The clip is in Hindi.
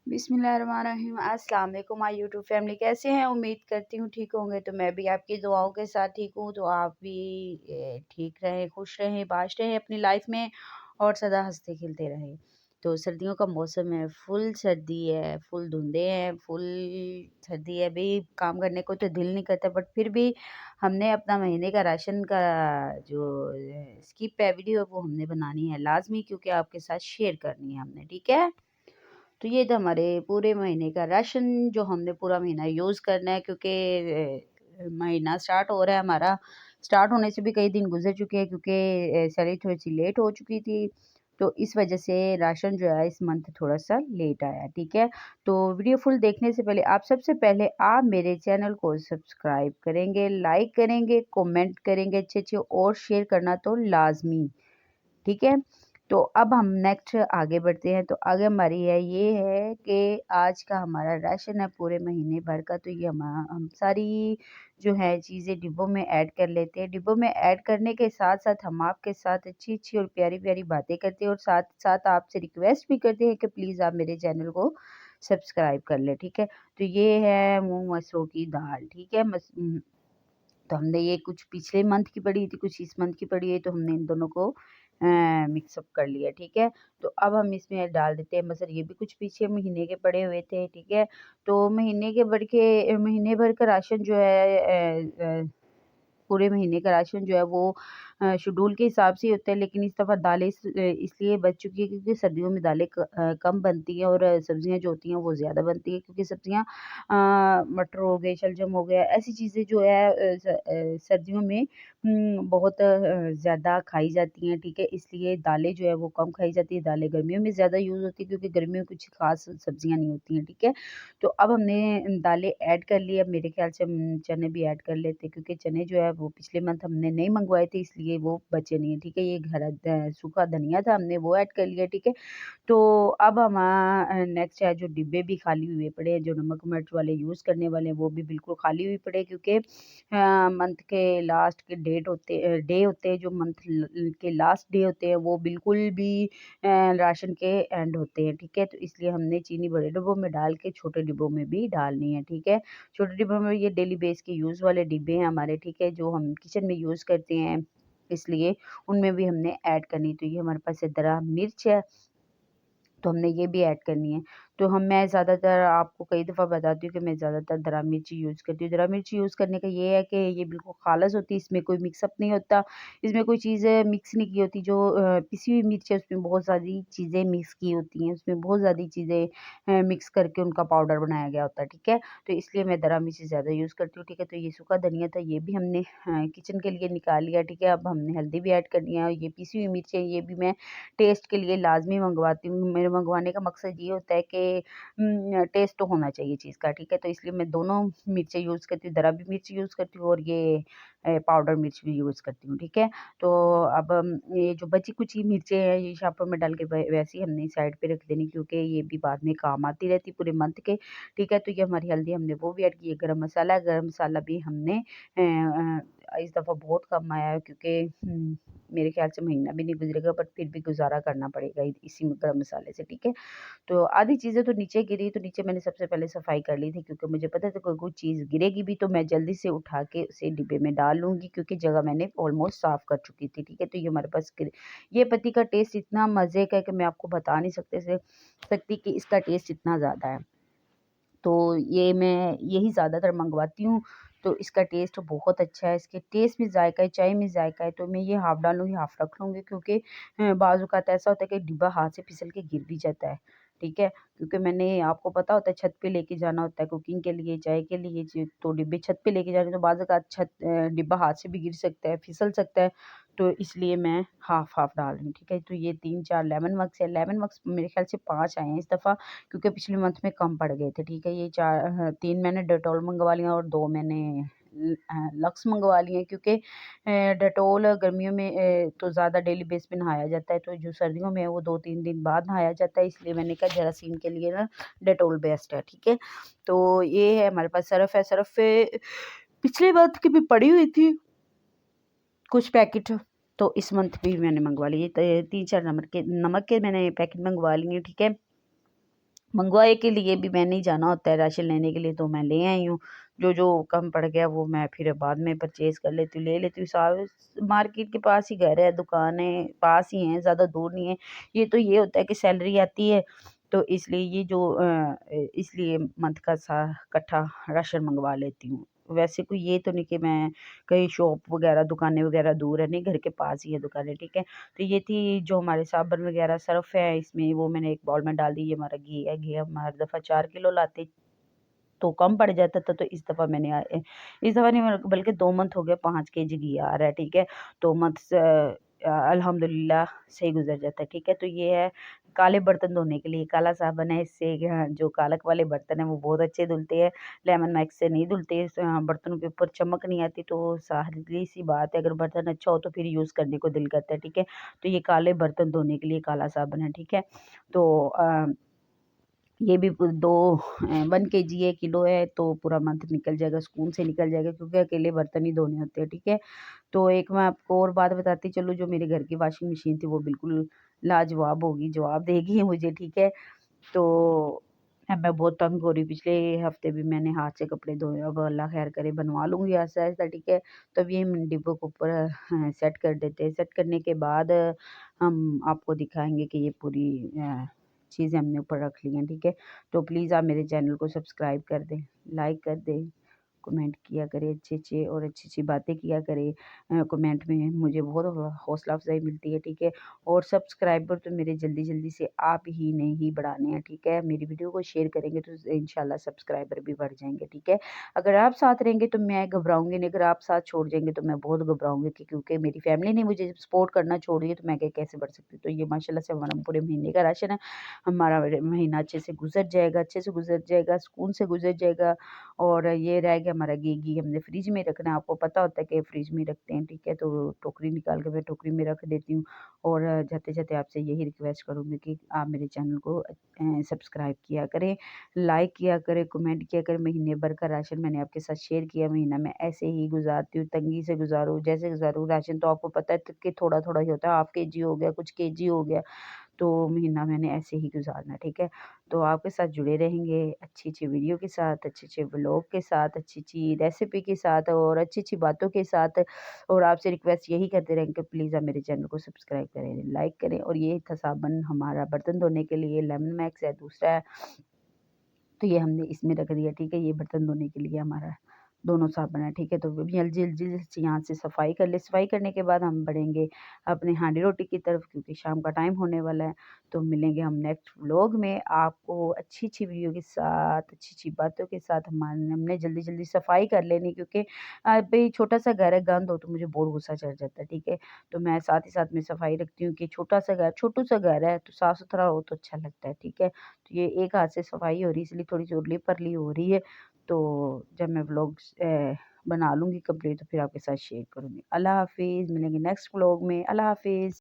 बिस्मिल्लाहिर्रहमानिर्रहीम। अस्सलाम वालेकुम माय यूट्यूब फैमिली, कैसे हैं? उम्मीद करती हूँ ठीक होंगे। तो मैं भी आपकी दुआओं के साथ ठीक हूँ। तो आप भी ठीक रहें, खुश रहें, बाश रहें अपनी लाइफ में और सदा हंसते खेलते रहें। तो सर्दियों का मौसम है, फुल सर्दी है, फुल धुंधे हैं, फुल सर्दी है। भी काम करने को तो दिल नहीं करता, बट फिर भी हमने अपना महीने का राशन का जो स्किप है वीडियो वो हमने बनानी है लाजमी, क्योंकि आपके साथ शेयर करनी है हमने, ठीक है। तो ये था हमारे पूरे महीने का राशन जो हमने पूरा महीना यूज़ करना है, क्योंकि महीना स्टार्ट हो रहा है हमारा। स्टार्ट होने से भी कई दिन गुज़र चुके हैं, क्योंकि सैलरी थोड़ी-सी लेट हो चुकी थी। तो इस वज़ह से राशन जो है इस मंथ थोड़ा-सा लेट आया, ठीक है। तो वीडियो फुल देखने से पहले आप सबसे पहले आप मेरे चैनल को सब्सक्राइब करेंगे, लाइक करेंगे, कमेंट करेंगे अच्छे-अच्छे और शेयर करना तो लाज़मी। ठीक है? तो अब हम नेक्स्ट आगे बढ़ते हैं। तो आगे हमारी ये है कि आज का हमारा राशन है पूरे महीने भर का। तो ये हम सारी जो है चीज़ें डिब्बों में ऐड कर लेते हैं। डिब्बों में ऐड करने के साथ-साथ हम आपके साथ अच्छी-अच्छी और प्यारी-प्यारी बातें करते हैं और साथ-साथ आपसे रिक्वेस्ट भी करते हैं कि प्लीज़ आप मेरे चैनल को सब्सक्राइब कर लें, ठीक है? तो ये है मूँग मसरों की दाल, ठीक है? तो हमने ये कुछ पिछले मंथ की पड़ी थी, कुछ इस मंथ की पड़ी है, तो हमने इन दोनों को मिक्स अप कर लिया, ठीक है। तो अब हम इसमें डाल देते हैं मसर, ये भी कुछ पीछे महीने के पड़े हुए थे, ठीक है। तो महीने भर का राशन जो है पूरे महीने का राशन जो है वो शेड्यूल के हिसाब से ही होता है, लेकिन इस दफ़ा दालें इसलिए बच चुकी है क्योंकि सर्दियों में दालें कम बनती हैं और सब्जियाँ जो होती हैं वो ज़्यादा बनती हैं, क्योंकि सब्जियाँ मटर हो गए, शलजम हो गया, ऐसी चीज़ें जो है सर्दियों में बहुत ज़्यादा खाई जाती हैं, ठीक है। इसलिए दालें जो है वो कम खाई जाती है, दालें गर्मियों में ज़्यादा यूज़ होती है क्योंकि गर्मियों में कुछ ख़ास सब्जियाँ नहीं होती हैं, ठीक है। तो अब हमने दालें ऐड कर ली। अब मेरे ख़्याल से हम चने भी ऐड कर लेते हैं, क्योंकि चने जो है वो पिछले मंथ हमने नहीं मँगवाए थे, इसलिए वो बचे नहीं हैं, ठीक है। ये सूखा धनिया था, हमने वो ऐड कर लिया, ठीक है। तो अब नेक्स्ट है जो डिब्बे भी खाली हुए पड़े हैं, जो नमक मिर्च वाले यूज़ करने वाले हैं वो भी बिल्कुल खाली हुए पड़े हैं, क्योंकि मंथ के लास्ट के डे होते हैं, जो मंथ के लास्ट डे होते हैं वो बिल्कुल भी राशन के एंड होते हैं, ठीक है। तो इसलिए हमने चीनी बड़े डिब्बों में डाल के छोटे डिब्बों में भी डालनी है, ठीक है। छोटे डिब्बों में ये डेली बेस के यूज़ वाले डिब्बे हैं हमारे, ठीक है, जो हम किचन में यूज़ करते हैं, इसलिए उनमें भी हमने ऐड करनी। तो ये हमारे पास है दरा मिर्च है, तो हमने ये भी ऐड करनी है। तो मैं ज़्यादातर आपको कई दफ़ा बताती हूँ कि मैं ज़्यादातर दरा मिर्ची यूज़ करती हूँ। दरा मिर्ची यूज़ करने का ये है कि ये बिल्कुल ख़ालस होती है, इसमें कोई मिक्सअप नहीं होता, इसमें कोई चीज़ें मिक्स नहीं की होती। जो पिसी हुई मिर्च है उसमें बहुत सारी चीज़ें मिक्स की होती हैं, उसमें बहुत ज़्यादा चीज़ें मिक्स करके उनका पाउडर बनाया गया होता है, ठीक है। तो इसलिए मैं दरा मिर्ची ज़्यादा यूज़ करती हूँ, ठीक है। तो ये सूखा धनिया था, ये भी हमने किचन के लिए निकाल लिया, ठीक है। अब हमने हल्दी भी ऐड करनी है और ये पिसी हुई मिर्च है, ये भी मैं टेस्ट के लिए लाज़मी मँगवाती हूँ। मेरे मँगवाने का मकसद ये होता है कि टेस्ट तो होना चाहिए चीज़ का, ठीक है। तो इसलिए मैं दोनों मिर्चें यूज़ करती हूँ, दरा भी मिर्च यूज़ करती हूँ और ये पाउडर मिर्च भी यूज़ करती हूँ, ठीक है। तो अब ये जो बची-कुची मिर्चें हैं ये शॉपर में डाल के वैसे ही हमने साइड पे रख देनी, क्योंकि ये भी बाद में काम आती रहती है पूरे मंथ के, ठीक है। तो ये हमारी हल्दी हमने वो भी ऐड की है, गरम मसाला भी हमने इस दफ़ा बहुत कम आया है, क्योंकि मेरे ख़्याल से महीना भी नहीं गुज़रेगा, बट फिर भी गुज़ारा करना पड़ेगा इसी में गरम मसाले से, ठीक है। तो आधी चीज़ें तो नीचे गिरी, तो नीचे मैंने सबसे पहले सफाई कर ली थी, क्योंकि मुझे पता था कोई कुछ चीज़ गिरेगी भी तो मैं जल्दी से उठा के उसे डिब्बे में डाल लूँगी, क्योंकि जगह मैंने ऑलमोस्ट साफ़ कर चुकी थी, ठीक है। तो ये हमारे पास ये पत्ती का टेस्ट इतना मज़े का है कि मैं आपको बता नहीं सकती कि इसका टेस्ट इतना ज़्यादा है। तो ये मैं यही ज़्यादातर मँगवाती हूँ, तो इसका टेस्ट बहुत अच्छा है, इसके टेस्ट में ज़ायका है, चाय में ज़ायका है, तो मैं ये हाफ़ डालूँगी, हाफ़ रख लूँगी, क्योंकि बाज़ औक़ात ऐसा होता है कि डिब्बा हाथ से फिसल के गिर भी जाता है, ठीक है? क्योंकि मैंने आपको पता होता है छत पे लेके जाना होता है कुकिंग के लिए, चाय के लिए तो डिब्बे छत पे लेके जाने तो बाज़ औक़ात डिब्बा हाथ से भी गिर सकता है, फिसल सकता है, तो इसलिए मैं हाफ़-हाफ़ डाल रही हूँ, ठीक है? तो ये 3-4 लेमन वक्स मेरे ख़्याल से 5 आए हैं इस दफ़ा, क्योंकि पिछले मंथ में कम पड़ गए थे, ठीक है। 3 मैंने डेटॉल मँगवा लिए और 2 मैंने लक्स मँगवा लिए, क्योंकि डेटॉल गर्मियों में तो ज़्यादा डेली बेस पे नहाया जाता है, तो जो सर्दियों में है वो 2-3 दिन बाद नहाया जाता है, इसलिए मैंने कहा जरासीम के लिए ना डेटॉल बेस्ट है, ठीक है। तो ये है हमारे पास सर्फ़ है, सर्फ़ पिछले मंथ की भी पड़ी हुई थी कुछ पैकेट, तो इस मंथ भी मैंने मँगवा लिए। 3-4 नमक के मैंने पैकेट मँगवा लिए, ठीक है। मंगवाए के लिए भी मैंने ही जाना होता है राशन लेने के लिए, तो मैं ले आई हूँ। जो कम पड़ गया वो मैं फिर बाद में परचेज़ कर लेती हूँ, ले लेती हूँ। मार्केट के पास ही घर है, दुकानें पास ही हैं, ज़्यादा दूर नहीं है। ये होता है कि सैलरी आती है, तो इसलिए इसलिए मंथ का सा इकट्ठा राशन मँगवा लेती हूँ। वैसे कोई ये तो नहीं कि मैं कहीं शॉप वग़ैरह, दुकानें वग़ैरह दूर है, नहीं, घर के पास ही है दुकानें, ठीक है। तो ये थी जो हमारे साबुन वग़ैरह सर्फ़ है, इसमें वो मैंने एक बाउल में डाल दी। ये हमारा घी है, घी हम हर दफ़ा 4 किलो लाते तो कम पड़ जाता था, तो इस दफ़ा नहीं, बल्कि 2 मंथ हो गए 5 केजी घी आ रहा है, ठीक है। तो अल्हम्दुलिल्लाह सही गुज़र जाता है, ठीक है। तो ये है काले बर्तन धोने के लिए काला साबुन है, इससे जो कालक वाले बर्तन हैं वो बहुत अच्छे धुलते हैं, लेमन मैक्स से नहीं धुलते। बर्तनों के ऊपर चमक नहीं आती, तो सारी-सी बात है, अगर बर्तन अच्छा हो तो फिर यूज़ करने को दिल करता है, ठीक है। तो ये काले बर्तन धोने के लिए काला साबुन है, ठीक है। तो ये भी 1 केजी है, किलो है, तो पूरा मंथ निकल जाएगा, सुकून से निकल जाएगा, क्योंकि अकेले बर्तन ही धोने होते हैं, ठीक है। तो एक मैं आपको और बात बताती चलूँ, जो मेरे घर की वॉशिंग मशीन थी वो बिल्कुल लाजवाब होगी, जवाब देगी मुझे, ठीक है। तो अब मैं बहुत तंग हो रही हूँ, पिछले हफ्ते भी मैंने हाथ से कपड़े धोए, अब अल्लाह खैर करे बनवा लूँगी आहिस्ता-आहिस्ता, ठीक है। तब ये हम डिब्बों के ऊपर सेट कर देते हैं, सेट करने के बाद हम आपको दिखाएँगे कि ये पूरी चीज़ें हमने ऊपर रख ली हैं, ठीक है। तो प्लीज़ आप मेरे चैनल को सब्सक्राइब कर दें, लाइक कर दें, कमेंट किया करें अच्छे-अच्छे, और अच्छी-अच्छी बातें किया करें। कमेंट में मुझे बहुत हौसला अफ़ज़ाई मिलती है, ठीक है। और सब्सक्राइबर तो मेरे जल्दी-जल्दी से आप ही ने ही बढ़ाने हैं, ठीक है। मेरी वीडियो को शेयर करेंगे तो इंशाल्लाह सब्सक्राइबर भी बढ़ जाएँगे, ठीक है। अगर आप साथ रहेंगे तो मैं घबराऊँगी नहीं, अगर आप साथ छोड़ जाएँगे तो मैं बहुत घबराऊँगी, कि क्योंकि मेरी फैमिली ने मुझे सपोर्ट करना छोड़ दिया, तो मैं आगे कैसे बढ़ सकती हूँ। तो ये माशाल्लाह से हमारा पूरे महीने का राशन है। हमारा महीना अच्छे से गुज़र जाएगा, सुकून से गुज़र जाएगा। और ये रह गया हमारा घी हमने फ्रिज में रखना है, आपको पता होता है कि फ्रिज में रखते हैं, ठीक है। तो टोकरी निकाल के मैं टोकरी में रख देती हूँ। और जाते-जाते आपसे यही रिक्वेस्ट करूँगी कि आप मेरे चैनल को सब्सक्राइब किया करें, लाइक किया करें, कमेंट किया करें। महीने भर का राशन मैंने आपके साथ शेयर किया, महीना मैं ऐसे ही गुज़ारती हूँ, तंगी से गुज़ारूँ, जैसे गुज़ारूँ। राशन तो आपको पता है कि थोड़ा-थोड़ा ही होता है, हाफ केजी हो गया, कुछ केजी हो गया। तो महीना मैंने ऐसे ही गुज़ारना है, ठीक है। तो आपके साथ जुड़े रहेंगे अच्छी-अच्छी वीडियो के साथ, अच्छे-अच्छे व्लॉग के साथ, अच्छी-अच्छी रेसिपी के साथ, और अच्छी-अच्छी बातों के साथ। और आपसे रिक्वेस्ट यही करते रहेंगे कि प्लीज़ आप मेरे चैनल को सब्सक्राइब करें, लाइक करें। और ये था साबुन हमारा बर्तन धोने के लिए, लेमन मैक्स है, दूसरा है, तो ये हमने इसमें रख दिया, ठीक है। ये बर्तन धोने के लिए हमारा दोनों साबुन है, ठीक है। तो अभी जल्दी-जल्दी से यहाँ से सफाई कर ले, सफाई करने के बाद हम बढ़ेंगे अपने हांडी-रोटी की तरफ, क्योंकि शाम का टाइम होने वाला है। तो मिलेंगे हम नेक्स्ट व्लॉग में आपको अच्छी-अच्छी वीडियो के साथ, अच्छी-अच्छी बातों के साथ। हमने जल्दी-जल्दी सफाई कर लेनी, क्योंकि भई छोटा-सा घर है, गंद हो तो मुझे बहुत गुस्सा चढ़ जाता है, ठीक है। तो मैं साथ ही साथ में सफाई रखती हूँ, कि छोटू-सा घर है, तो साफ-सुथरा हो तो अच्छा लगता है, ठीक है। तो ये एक हाथ से सफाई हो रही है, इसलिए थोड़ी-सी उरली-परली हो रही है। तो जब मैं व्लॉग्स बना लूँगी कंप्लीट, तो फिर आपके साथ शेयर करूँगी। अल्लाह हाफ़िज़, मिलेंगे नेक्स्ट व्लॉग में। अल्लाह हाफ़िज़।